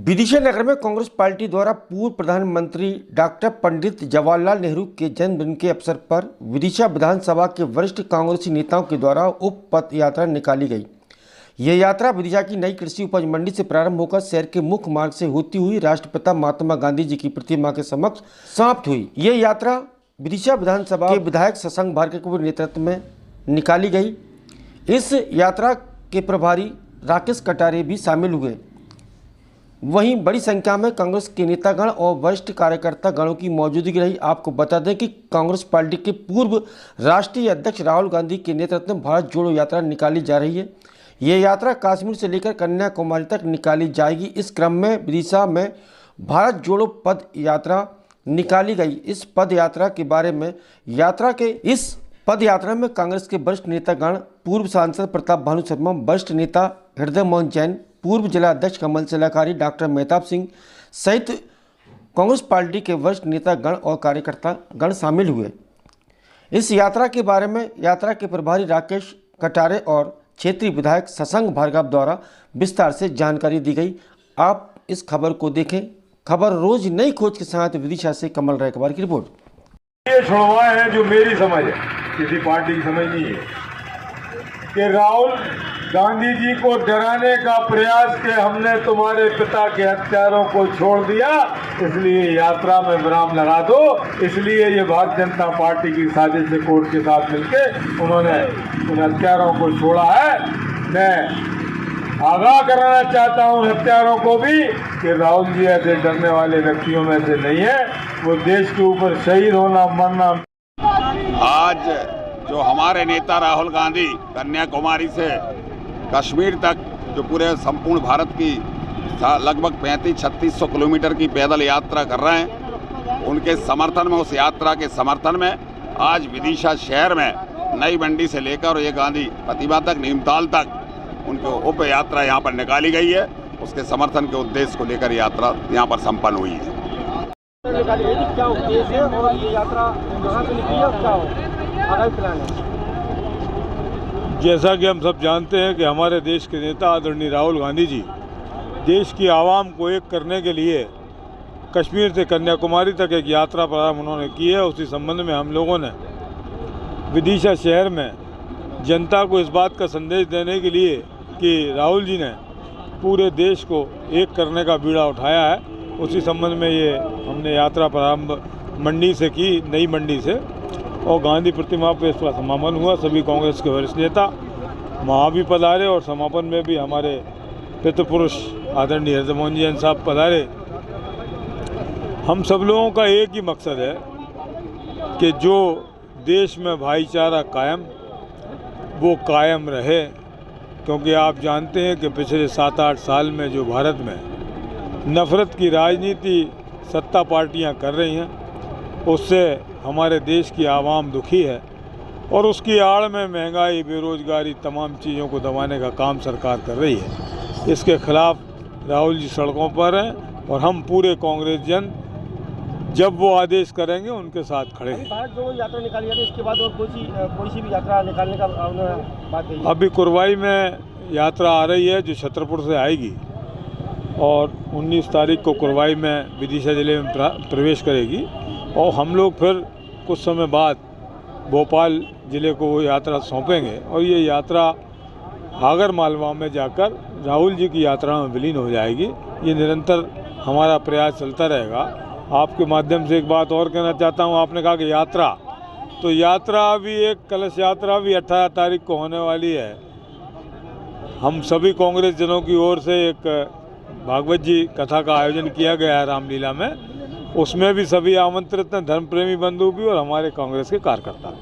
विदिशा नगर में कांग्रेस पार्टी द्वारा पूर्व प्रधानमंत्री डॉक्टर पंडित जवाहरलाल नेहरू के जन्मदिन के अवसर पर विदिशा विधानसभा के वरिष्ठ कांग्रेसी नेताओं के द्वारा उप पद यात्रा निकाली गई। यह यात्रा विदिशा की नई कृषि उपज मंडी से प्रारंभ होकर शहर के मुख्य मार्ग से होती हुई राष्ट्रपिता महात्मा गांधी जी की प्रतिमा के समक्ष समाप्त हुई। यह यात्रा विदिशा विधानसभा के विधायक शशांक भार्गव के नेतृत्व में निकाली गई। इस यात्रा के प्रभारी राकेश कटारे भी शामिल हुए। वहीं बड़ी संख्या में कांग्रेस के नेतागण और वरिष्ठ कार्यकर्ता गणों की मौजूदगी रही। आपको बता दें कि कांग्रेस पार्टी के पूर्व राष्ट्रीय अध्यक्ष राहुल गांधी के नेतृत्व में भारत जोड़ो यात्रा निकाली जा रही है। ये यात्रा कश्मीर से लेकर कन्याकुमारी तक निकाली जाएगी। इस क्रम में विदिशा में भारत जोड़ो पद यात्रा निकाली गई। इस पद यात्रा के बारे में इस पद यात्रा में कांग्रेस के वरिष्ठ नेतागण, पूर्व सांसद प्रताप भानु शर्मा, वरिष्ठ नेता हृदय मोहन जैन, पूर्व जिला अध्यक्ष कमल शिलाकारी, डॉक्टर मेहताब सिंह सहित कांग्रेस पार्टी के वरिष्ठ नेता गण और कार्यकर्ता गण शामिल हुए। इस यात्रा के बारे में यात्रा के प्रभारी राकेश कटारे और क्षेत्रीय विधायक शशांक भार्गव द्वारा विस्तार से जानकारी दी गई। आप इस खबर को देखें। खबर रोज नई खोज के साथ विदिशा से कमल रायकवार की रिपोर्ट। ये छुड़वाए हैं जो मेरी समझ है, किसी पार्टी की समझ नहीं है, कि राहुल गांधी जी को डराने का प्रयास के हमने तुम्हारे पिता के हत्यारों को छोड़ दिया, इसलिए यात्रा में विराम लगा दो। इसलिए ये भारतीय जनता पार्टी की साजिश से कोर्ट के साथ मिलके उन्होंने उन हत्यारों को छोड़ा है। मैं आगाह कराना चाहता हूं हत्यारों को भी कि राहुल जी ऐसे डरने वाले व्यक्तियों में से नहीं है। वो देश के ऊपर शहीद होना मरना। आज जो हमारे नेता राहुल गांधी कन्याकुमारी से कश्मीर तक जो पूरे संपूर्ण भारत की लगभग 3500-3600 किलोमीटर की पैदल यात्रा कर रहे हैं, उनके समर्थन में, उस यात्रा के समर्थन में आज विदिशा शहर में नई मंडी से लेकर ये गांधी प्रतिमा तक, नीमताल तक उनकी उप यात्रा यहाँ पर निकाली गई है। उसके समर्थन के उद्देश्य को लेकर यात्रा यहाँ पर संपन्न हुई है। क्या उद्देश्य है और ये यात्रा कहाँ से निकली है, क्या आगामी प्लान है? जैसा कि हम सब जानते हैं कि हमारे देश के नेता आदरणीय राहुल गांधी जी देश की आवाम को एक करने के लिए कश्मीर से कन्याकुमारी तक एक यात्रा प्रारंभ उन्होंने की है। उसी संबंध में हम लोगों ने विदिशा शहर में जनता को इस बात का संदेश देने के लिए कि राहुल जी ने पूरे देश को एक करने का बीड़ा उठाया है, उसी संबंध में ये हमने यात्रा प्रारंभ मंडी से की, नई मंडी से, और गांधी प्रतिमा पर इसका समापन हुआ। सभी कांग्रेस के वरिष्ठ नेता वहाँ भी पधारे और समापन में भी हमारे पितृपुरुष आदरणीय हृदय मोहन जैन साहब पधारे। हम सब लोगों का एक ही मकसद है कि जो देश में भाईचारा वो कायम रहे, क्योंकि आप जानते हैं कि पिछले 7-8 साल में जो भारत में नफ़रत की राजनीति सत्ता पार्टियां कर रही हैं, उससे हमारे देश की आवाम दुखी है और उसकी आड़ में महंगाई, बेरोजगारी, तमाम चीज़ों को दबाने का काम सरकार कर रही है। इसके खिलाफ राहुल जी सड़कों पर हैं और हम पूरे कांग्रेस जन जब वो आदेश करेंगे उनके साथ खड़े हैं। भारत जोड़ो यात्रा निकाली जाती है, इसके बाद और कोई सी भी यात्रा निकालने का बात कही? अभी कुरवाई में यात्रा आ रही है जो छतरपुर से आएगी और 19 तारीख को कुरवाई में विदिशा जिले में प्रवेश करेगी और हम लोग फिर कुछ समय बाद भोपाल ज़िले को वो यात्रा सौंपेंगे और ये यात्रा हागर मालवा में जाकर राहुल जी की यात्रा में विलीन हो जाएगी। ये निरंतर हमारा प्रयास चलता रहेगा। आपके माध्यम से एक बात और कहना चाहता हूँ, आपने कहा कि यात्रा भी एक कलश यात्रा भी 18 तारीख को होने वाली है। हम सभी कांग्रेस जनों की ओर से एक भागवत जी कथा का आयोजन किया गया है रामलीला में, उसमें भी सभी आमंत्रित हैं, धर्म प्रेमी बंधु भी और हमारे कांग्रेस के कार्यकर्ता।